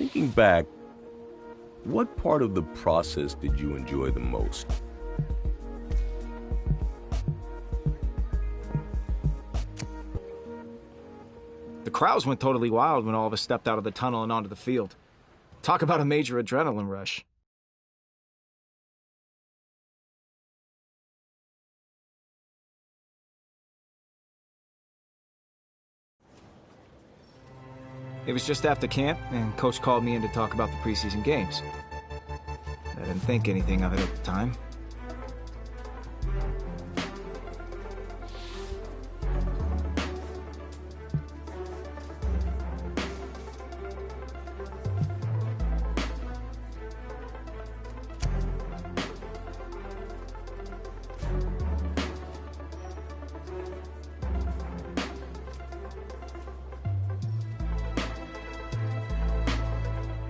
Thinking back, what part of the process did you enjoy the most? The crowds went totally wild when all of us stepped out of the tunnel and onto the field. Talk about a major adrenaline rush. It was just after camp, and Coach called me in to talk about the preseason games. I didn't think anything of it at the time.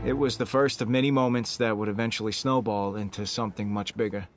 It was the first of many moments that would eventually snowball into something much bigger.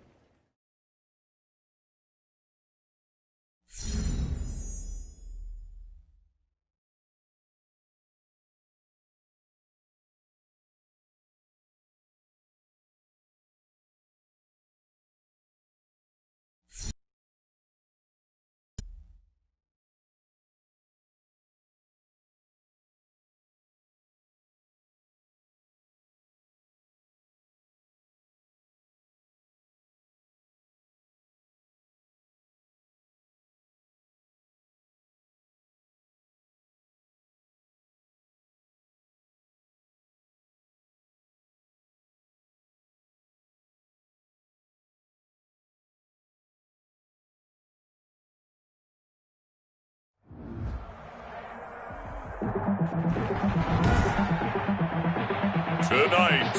Tonight,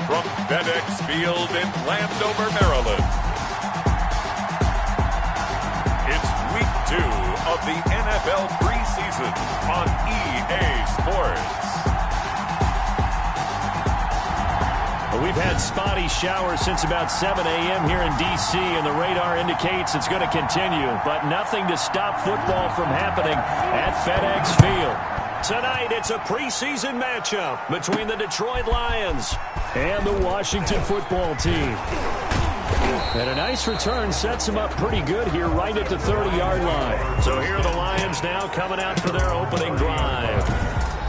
from FedEx Field in Landover, Maryland, it's week 2 of the NFL preseason on EA Sports. We've had spotty showers since about 7 a.m. here in D.C., and the radar indicates it's going to continue, but nothing to stop football from happening at FedEx Field. Tonight, it's a preseason matchup between the Detroit Lions and the Washington football team. And a nice return sets them up pretty good here right at the 30-yard line. So here are the Lions now coming out for their opening drive.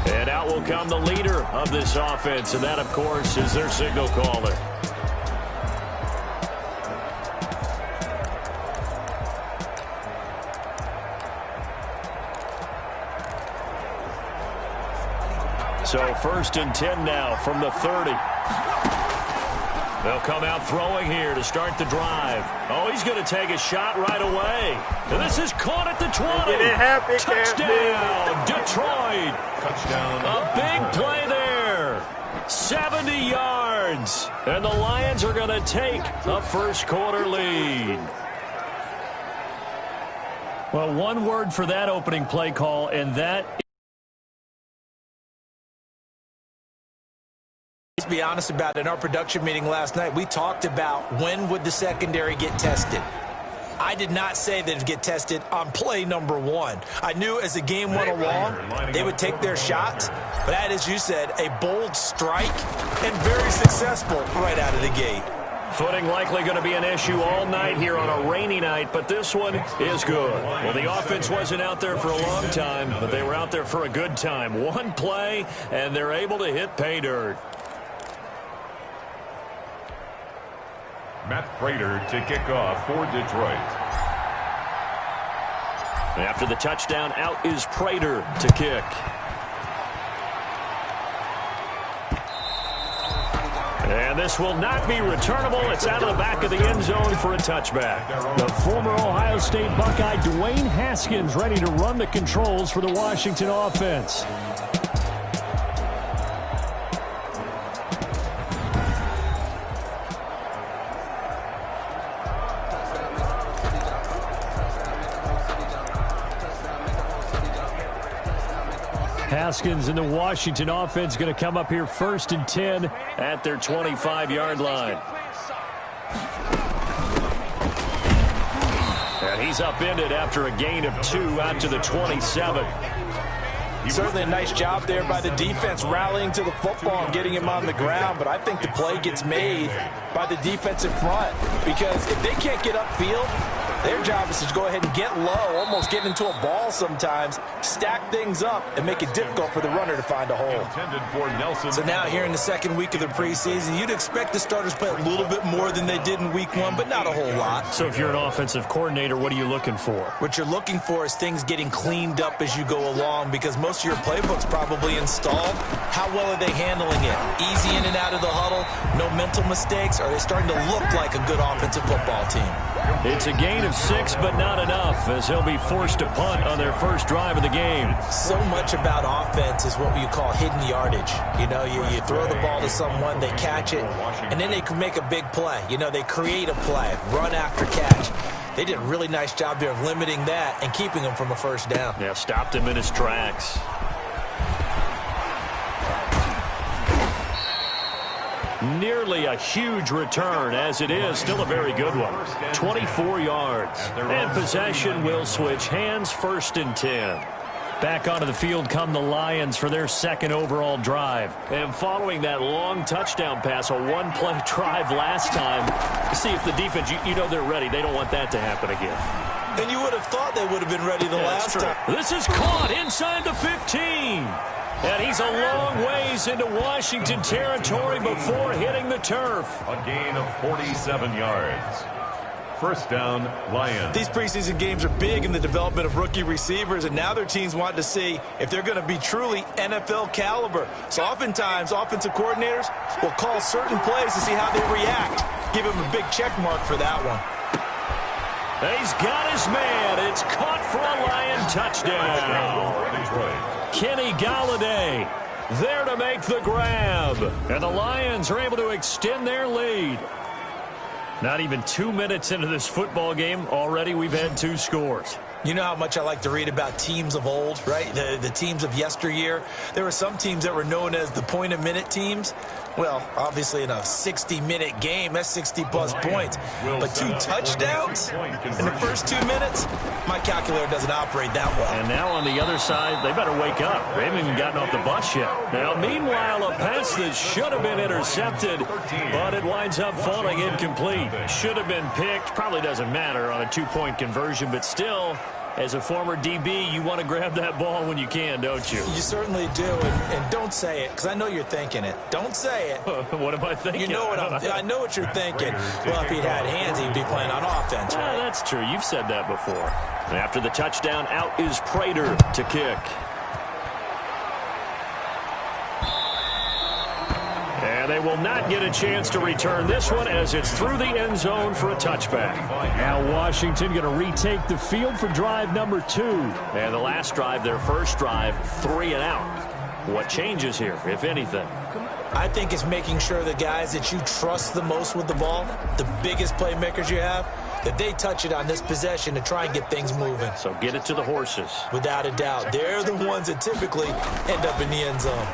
And out will come the leader of this offense, and that, of course, is their signal caller. So 1st and 10 now from the 30. They'll come out throwing here to start the drive. Oh, he's going to take a shot right away. And this is caught at the 20. Touchdown, Detroit. Touchdown. A big play there. 70 yards. And the Lions are going to take a first-quarter lead. Well, one word for that opening play call, and that To be honest about it, in our production meeting last night, we talked about when would the secondary get tested. I did not say that it would get tested on play number 1. I knew as the game went along, they would take their shots. But that, as you said, a bold strike and very successful right out of the gate. Footing likely going to be an issue all night here on a rainy night, but this one is good. Well, the offense wasn't out there for a long time, but they were out there for a good time. One play, and they're able to hit pay dirt. Matt Prater to kick off for Detroit. After the touchdown, out is Prater to kick. And this will not be returnable. It's out of the back of the end zone for a touchback. The former Ohio State Buckeye Dwayne Haskins ready to run the controls for the Washington offense. Haskins and the Washington offense going to come up here 1st and 10 at their 25-yard line. And he's upended after a gain of 2 out to the 27. Certainly a nice job there by the defense rallying to the football and getting him on the ground, but I think the play gets made by the defensive front because if they can't get upfield, their job is to go ahead and get low, almost get into a ball sometimes, stack things up, and make it difficult for the runner to find a hole. So now here in the second week of the preseason, you'd expect the starters play a little bit more than they did in week 1, but not a whole lot. So if you're an offensive coordinator, what are you looking for? What you're looking for is things getting cleaned up as you go along because most of your playbook's probably installed. How well are they handling it? Easy in and out of the huddle, no mental mistakes? Are they starting to look like a good offensive football team? It's a gain of 6, but not enough, as he'll be forced to punt on their first drive of the game. So much about offense is what you call hidden yardage. You know, you throw the ball to someone, they catch it, and then they can make a big play. You know, they create a play, run after catch. They did a really nice job there of limiting that and keeping him from a first down. Yeah, stopped him in his tracks. Nearly a huge return, as it is still a very good one. 24 yards. And possession will switch hands, 1st and 10. Back onto the field come the Lions for their second overall drive. And following that long touchdown pass, a one-play drive last time, see if the defense, you know they're ready. They don't want that to happen again. And you would have thought they would have been ready the last time. This is caught inside the 15. And he's a long ways into Washington territory before hitting the turf. A gain of 47 yards. First down, Lions. These preseason games are big in the development of rookie receivers, and now their teams want to see if they're going to be truly NFL caliber. So oftentimes, offensive coordinators will call certain plays to see how they react. Give him a big check mark for that one. He's got his man. It's caught for a Lion touchdown. Kenny Galladay there to make the grab. And the Lions are able to extend their lead. Not even 2 minutes into this football game, already we've had 2 scores. You know how much I like to read about teams of old, right? The teams of yesteryear. There were some teams that were known as the point-a-minute teams. Well, obviously in a 60-minute game, that's 60-plus points. But 2 touchdowns in the first 2 minutes? My calculator doesn't operate that well. And now on the other side, they better wake up. They haven't even gotten off the bus yet. Now, meanwhile, a pass that should have been intercepted, but it winds up falling incomplete. Should have been picked. Probably doesn't matter on a 2-point conversion, but still, as a former DB, you want to grab that ball when you can, don't you? You certainly do, and don't say it, because I know you're thinking it. Don't say it. What am I thinking? You know what I know what you're thinking. Well, if he'd had hands, he'd be playing on offense, right? That's true. You've said that before. And after the touchdown, out is Prater to kick. And they will not get a chance to return this one as it's through the end zone for a touchback. Now Washington going to retake the field for drive number 2. And the last drive, their first drive, 3 and out. What changes here, if anything? I think it's making sure the guys that you trust the most with the ball, the biggest playmakers you have, that they touch it on this possession to try and get things moving. So get it to the horses. Without a doubt. They're the ones that typically end up in the end zone.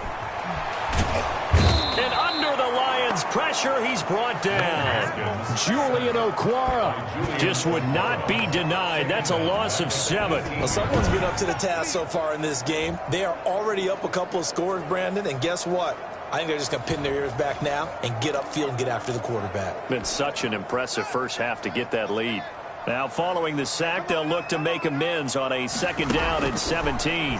And under the Lions' pressure, he's brought down. Julian Okwara just would not be denied. That's a loss of 7. Well, someone's been up to the task so far in this game. They are already up a couple of scores, Brandon, and guess what? I think they're just going to pin their ears back now and get upfield and get after the quarterback. Been such an impressive first half to get that lead. Now, following the sack, they'll look to make amends on a 2nd down and 17.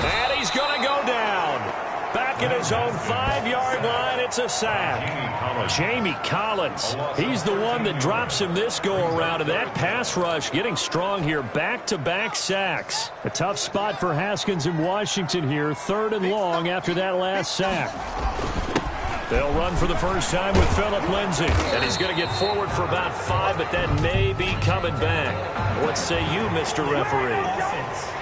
And he's going to go down. Back at his own 5-yard line, it's a sack. Jamie Collins, he's the one that drops him this go-around, and that pass rush getting strong here. Back-to-back sacks. A tough spot for Haskins in Washington here, 3rd and long after that last sack. They'll run for the first time with Phillip Lindsay. And he's going to get forward for about 5, but that may be coming back. What say you, Mr. Referee?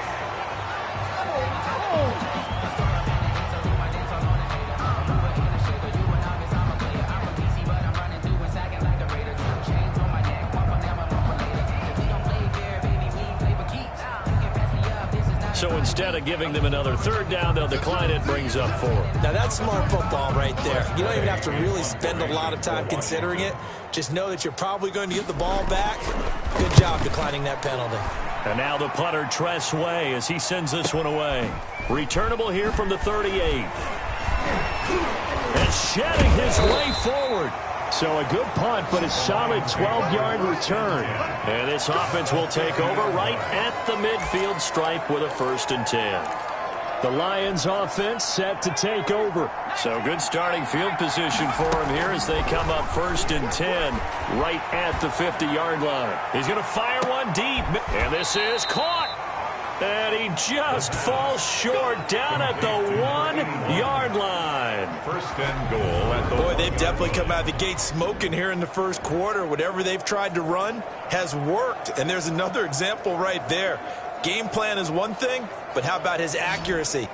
So instead of giving them another 3rd down, they'll decline it, brings up 4. Now that's smart football right there. You don't even have to really spend a lot of time considering it. Just know that you're probably going to get the ball back. Good job declining that penalty. And now the punter, Tress Way, as he sends this one away. Returnable here from the 38. And shedding his way forward. So a good punt, but a solid 12-yard return. And this offense will take over right at the midfield stripe with a 1st and 10. The Lions offense set to take over. So good starting field position for him here as they come up 1st and 10 right at the 50-yard line. He's going to fire one deep. And this is caught. And he just falls short down at the 1-yard line. 1st and goal at the Boy, they've definitely come out of the gate smoking here in the 1st quarter. Whatever they've tried to run has worked. And there's another example right there. Game plan is one thing, but how about his accuracy?